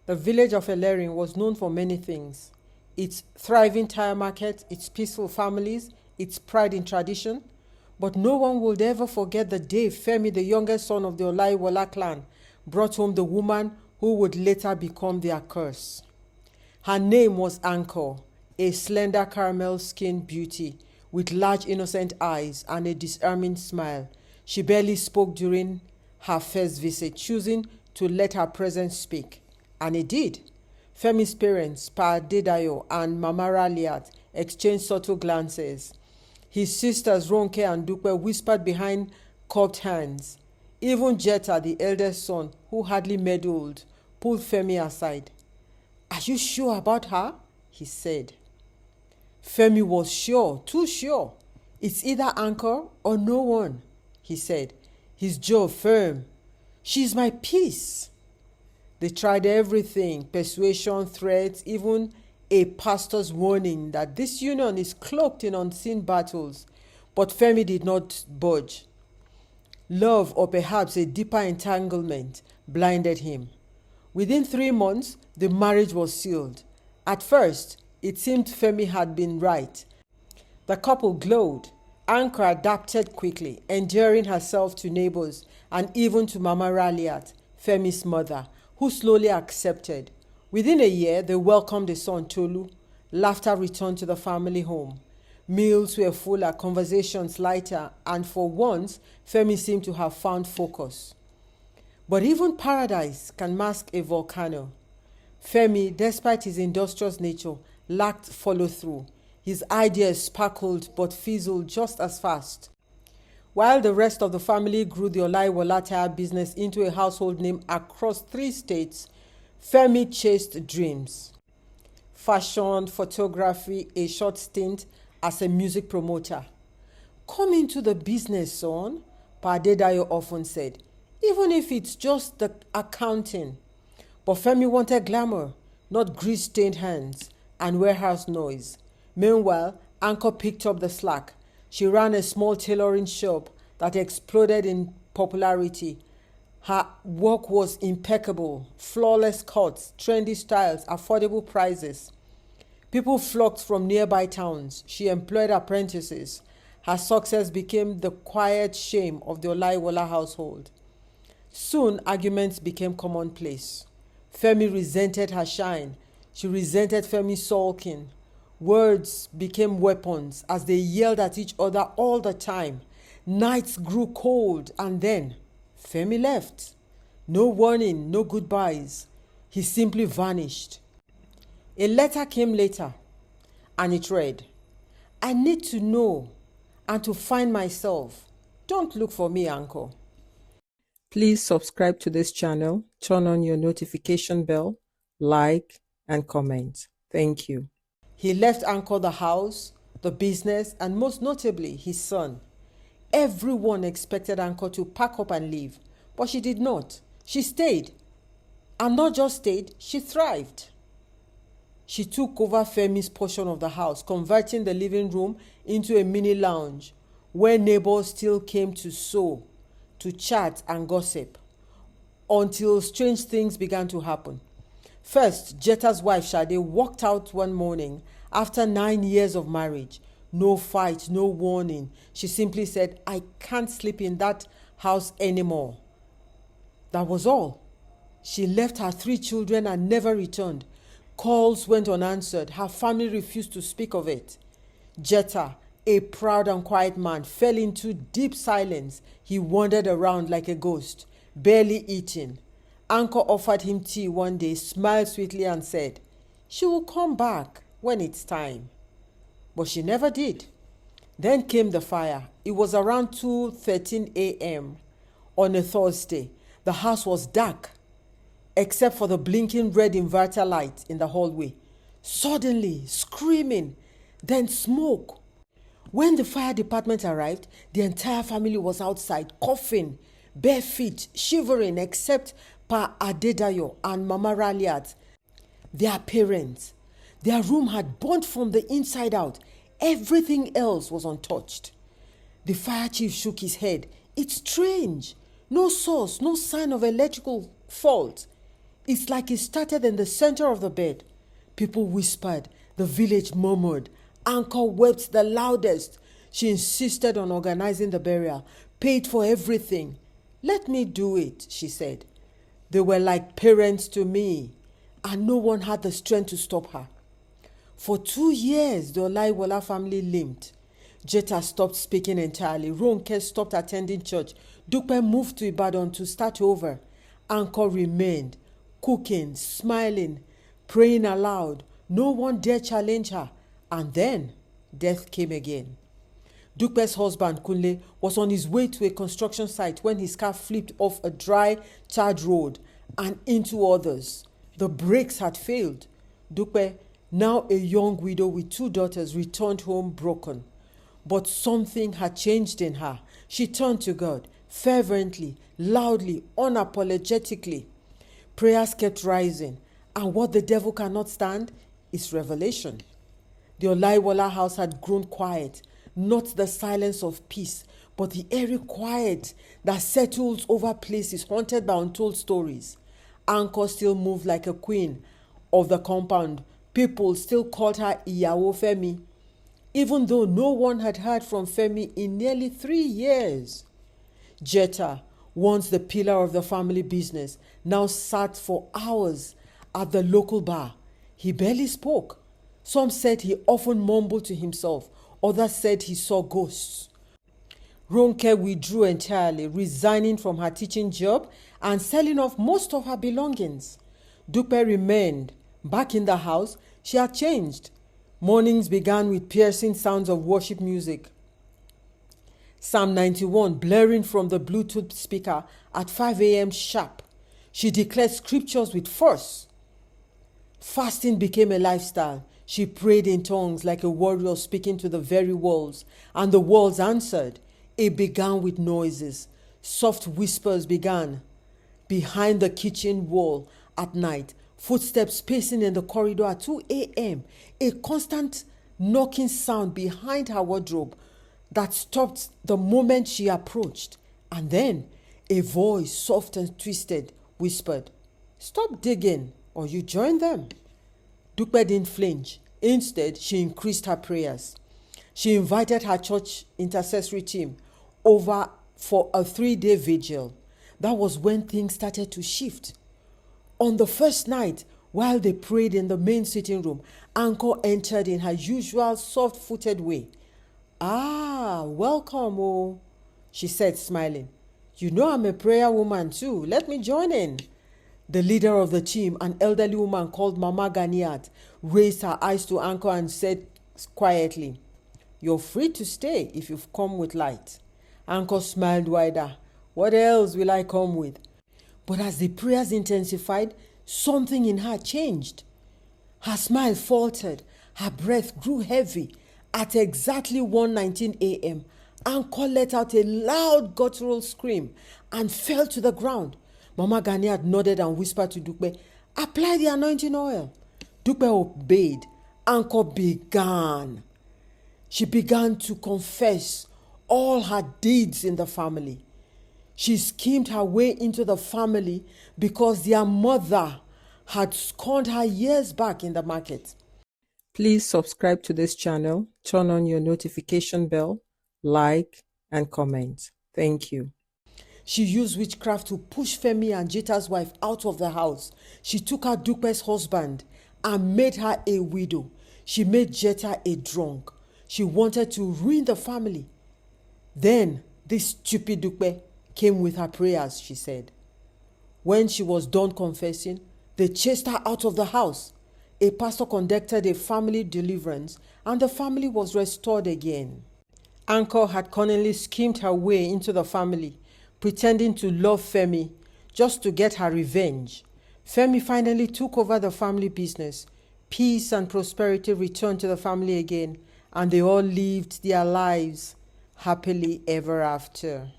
The village of Elerin was known for many things: its thriving tire market, its peaceful families, its pride in tradition. But no one would ever forget the day Femi, the youngest son of the Olaiwola clan, brought home the woman who would later become their curse. Her name was Ankor, a slender caramel-skinned beauty with large innocent eyes and a disarming smile. She barely spoke during her first visit, choosing to let her presence speak. And it did. Femi's parents, Pa Dedayo and Mama Raliat, exchanged subtle glances. His sisters Ronke and Dupe whispered behind cupped hands. Even Jetta, the eldest son, who hardly meddled, pulled Femi aside. "Are you sure about her?" he said. Femi was sure, too sure. "It's either Ankor or no one," he said, his jaw firm. "She's my peace." They tried everything: persuasion, threats, even a pastor's warning that this union is cloaked in unseen battles. But Femi did not budge. Love, or perhaps a deeper entanglement, blinded him. Within 3 months, the marriage was sealed. At first, it seemed Femi had been right. The couple glowed. Ankor adapted quickly, endearing herself to neighbors and even to Mama Raliat, Femi's mother, who slowly accepted. Within a year, they welcomed a son, Tolu. Laughter returned to the family home. Meals were fuller, conversations lighter, and for once, Femi seemed to have found focus. But even paradise can mask a volcano. Femi, despite his industrious nature, lacked follow-through. His ideas sparkled but fizzled just as fast. While the rest of the family grew the Olaiwola tire business into a household name across 3 states, Femi chased dreams. Fashion, photography, a short stint as a music promoter. "Come into the business, son," Pa Dedayo often said, "even if it's just the accounting." But Femi wanted glamour, not grease-stained hands and warehouse noise. Meanwhile, Ankor picked up the slack. She ran a small tailoring shop that exploded in popularity. Her work was impeccable: flawless cuts, trendy styles, affordable prices. People flocked from nearby towns. She employed apprentices. Her success became the quiet shame of the Olaiwola household. Soon, arguments became commonplace. Femi resented her shine. She resented Femi's sulking. Words became weapons as they yelled at each other all the time. Nights grew cold, and then Femi left. No warning, no goodbyes. He simply vanished. A letter came later, and it read, "I need to know and to find myself. Don't look for me, Ankor." Please subscribe to this channel, turn on your notification bell, like, and comment. Thank you. He left Ankor the house, the business, and most notably, his son. Everyone expected Ankor to pack up and leave, but she did not. She stayed. And not just stayed, she thrived. She took over Femi's portion of the house, converting the living room into a mini lounge where neighbors still came to sew, to chat and gossip, until strange things began to happen. First, Jetta's wife Shade walked out one morning after 9 years of marriage. No fight, no warning. She simply said, "I can't sleep in that house anymore." That was all. She left her 3 children and never returned. Calls went unanswered. Her family refused to speak of it. Jetta, a proud and quiet man, fell into deep silence. He wandered around like a ghost, barely eating. Ankor offered him tea one day, smiled sweetly and said, "She will come back when it's time." But she never did. Then came the fire. It was around 2:13 a.m. on a Thursday. The house was dark, except for the blinking red inverter light in the hallway. Suddenly, screaming, then smoke. When the fire department arrived, the entire family was outside, coughing, bare feet, shivering, except Pa Adedayo and Mama Raliat, their parents. Their room had burnt from the inside out. Everything else was untouched. The fire chief shook his head. "It's strange. No source, no sign of electrical fault." It's like it started in the center of the bed. People whispered, the village murmured, Ankor wept the loudest. She insisted on organizing the burial, paid for everything. Let me do it, she said. They were like parents to me, and no one had the strength to stop her. For 2 years, the Olaiwola family limped. Jetta stopped speaking entirely. Ronke stopped attending church. Dupe moved to Ibadan to start over. Ankor remained, cooking, smiling, praying aloud. No one dared challenge her. And then, death came again. Dupe's husband, Kunle, was on his way to a construction site when his car flipped off a dry, tarred road and into others. The brakes had failed. Dupe, now a young widow with 2 daughters, returned home broken. But something had changed in her. She turned to God, fervently, loudly, unapologetically. Prayers kept rising, and what the devil cannot stand is revelation. The Olaiwola house had grown quiet, not the silence of peace, but the eerie quiet that settles over places haunted by untold stories. Ankor still moved like a queen of the compound. People still called her Iyawo Femi, even though no one had heard from Femi in nearly 3 years. Jetta, once the pillar of the family business, now sat for hours at the local bar. He barely spoke. Some said he often mumbled to himself. Others said he saw ghosts. Ronke withdrew entirely, resigning from her teaching job and selling off most of her belongings. Dupe remained. Back in the house, she had changed. Mornings began with piercing sounds of worship music. Psalm 91 blaring from the Bluetooth speaker at 5 a.m. sharp. She declared scriptures with force. Fasting became a lifestyle. She prayed in tongues like a warrior speaking to the very walls, and the walls answered. It began with noises. Soft whispers began behind the kitchen wall at night. Footsteps pacing in the corridor at 2 a.m. A constant knocking sound behind her wardrobe that stopped the moment she approached. And then a voice, soft and twisted, whispered, "Stop digging, or you join them." Dupe didn't flinch. Instead, she increased her prayers. She invited her church intercessory team over for a 3-day vigil. That was when things started to shift. On the first night, while they prayed in the main sitting room, Ankor entered in her usual soft-footed way. "Ah, welcome, oh," she said, smiling. "You know I'm a prayer woman too. Let me join in." The leader of the team, an elderly woman called Mama Ganiat, raised her eyes to Ankor and said quietly, "You're free to stay if you've come with light." Ankor smiled wider. "What else will I come with?" But as the prayers intensified, something in her changed. Her smile faltered. Her breath grew heavy. At exactly 1:19 a.m., Ankor let out a loud guttural scream and fell to the ground. Mama Ganiat nodded and whispered to Dupe, "Apply the anointing oil." Dupe obeyed. Ankor began. She began to confess all her deeds in the family. She schemed her way into the family because their mother had scorned her years back in the market. Please subscribe to this channel, turn on your notification bell, like, and comment. Thank you. She used witchcraft to push Femi and Jetta's wife out of the house. She took out Dupe's husband and made her a widow. She made Jetta a drunk. She wanted to ruin the family. Then this stupid Dupe came with her prayers, she said. When she was done confessing, they chased her out of the house. A pastor conducted a family deliverance, and the family was restored again. Ankor had cunningly schemed her way into the family, pretending to love Femi just to get her revenge. Femi finally took over the family business. Peace and prosperity returned to the family again, and they all lived their lives happily ever after.